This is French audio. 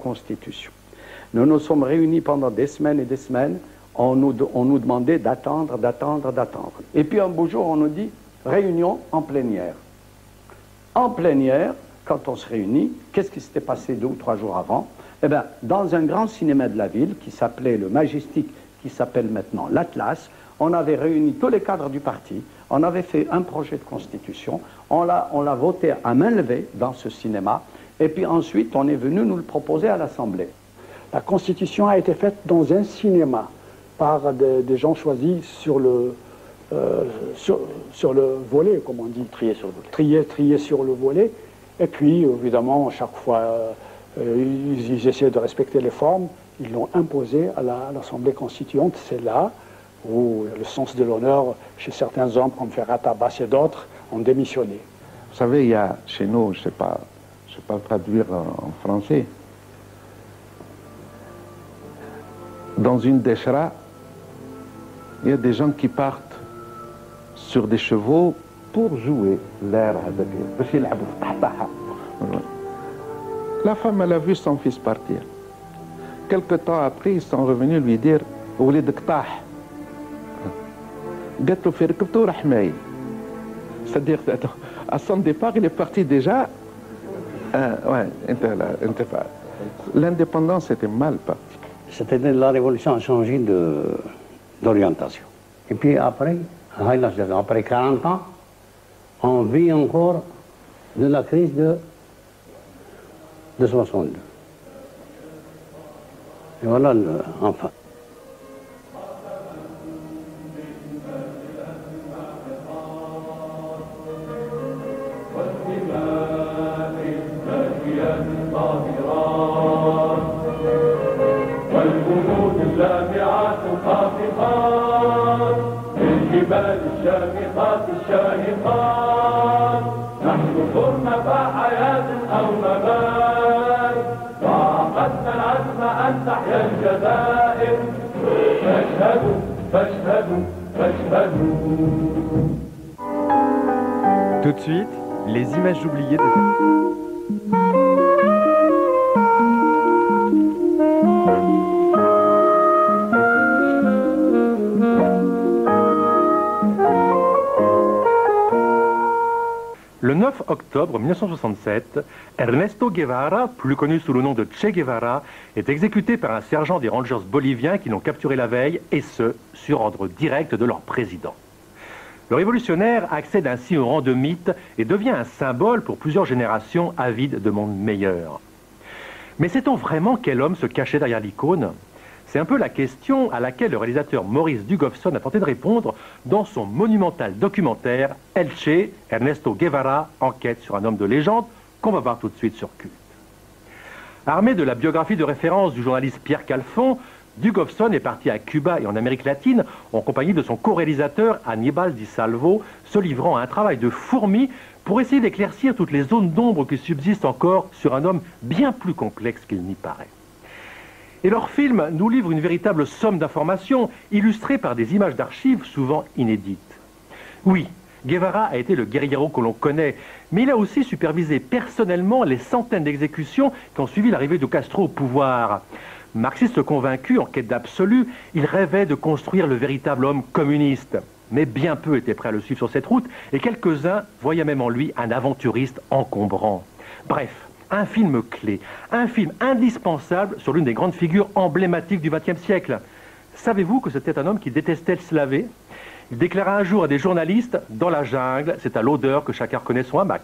constitution. Nous nous sommes réunis pendant des semaines et des semaines. On nous demandait d'attendre. Et puis un beau jour, on nous dit réunion en plénière. En plénière, quand on se réunit, qu'est-ce qui s'était passé 2 ou 3 jours avant? Eh bien, dans un grand cinéma de la ville qui s'appelait le Majestic, qui s'appelle maintenant l'Atlas, on avait réuni tous les cadres du parti, on avait fait un projet de constitution, on l'a voté à main levée dans ce cinéma, et puis ensuite on est venu nous le proposer à l'Assemblée. La constitution a été faite dans un cinéma par des gens choisis sur le volet, comme on dit. Trier sur le volet. Trier sur le volet. Et puis, évidemment, chaque fois, ils essaient de respecter les formes. Ils l'ont imposé à l'Assemblée constituante. C'est là où le sens de l'honneur, chez certains hommes comme Ferhat Abbas et d'autres, ont démissionné. Vous savez, il y a chez nous, je ne sais pas le traduire en français, dans une déchra, il y a des gens qui partent sur des chevaux pour jouer l'air. La femme, elle a vu son fils partir. Quelque temps après, ils sont revenus lui dire « Oulidak tah ». C'est-à-dire, à son départ, il est parti déjà. L'indépendance était mal partie. C'était la révolution a changé d'orientation. Et puis après 40 ans, on vit encore de la crise de 62. Et voilà, enfin. الشامخات الشاهقات نحن صرنا حياة أو ممات وعقدنا العزم أن تحيا الجزائر فاشهدوا فاشهدوا فاشهدوا. Tout de suite, les images oubliées de... Le 9 octobre 1967, Ernesto Guevara, plus connu sous le nom de Che Guevara, est exécuté par un sergent des Rangers boliviens qui l'ont capturé la veille, et ce, sur ordre direct de leur président. Le révolutionnaire accède ainsi au rang de mythe et devient un symbole pour plusieurs générations avides de monde meilleur. Mais sait-on vraiment quel homme se cachait derrière l'icône ? C'est un peu la question à laquelle le réalisateur Maurice Dugofson a tenté de répondre dans son monumental documentaire El Che, Ernesto Guevara, enquête sur un homme de légende, qu'on va voir tout de suite sur Culte. Armé de la biographie de référence du journaliste Pierre Calfon, Dugofson est parti à Cuba et en Amérique latine en compagnie de son co-réalisateur Aníbal Di Salvo, se livrant à un travail de fourmi pour essayer d'éclaircir toutes les zones d'ombre qui subsistent encore sur un homme bien plus complexe qu'il n'y paraît. Et leur film nous livre une véritable somme d'informations, illustrées par des images d'archives souvent inédites. Oui, Guevara a été le guerriero que l'on connaît, mais il a aussi supervisé personnellement les centaines d'exécutions qui ont suivi l'arrivée de Castro au pouvoir. Marxiste convaincu, en quête d'absolu, il rêvait de construire le véritable homme communiste. Mais bien peu étaient prêts à le suivre sur cette route, et quelques-uns voyaient même en lui un aventuriste encombrant. Bref, un film clé, un film indispensable sur l'une des grandes figures emblématiques du XXe siècle. Savez-vous que c'était un homme qui détestait se laver ? Il déclara un jour à des journalistes « Dans la jungle, c'est à l'odeur que chacun reconnaît son hamac ».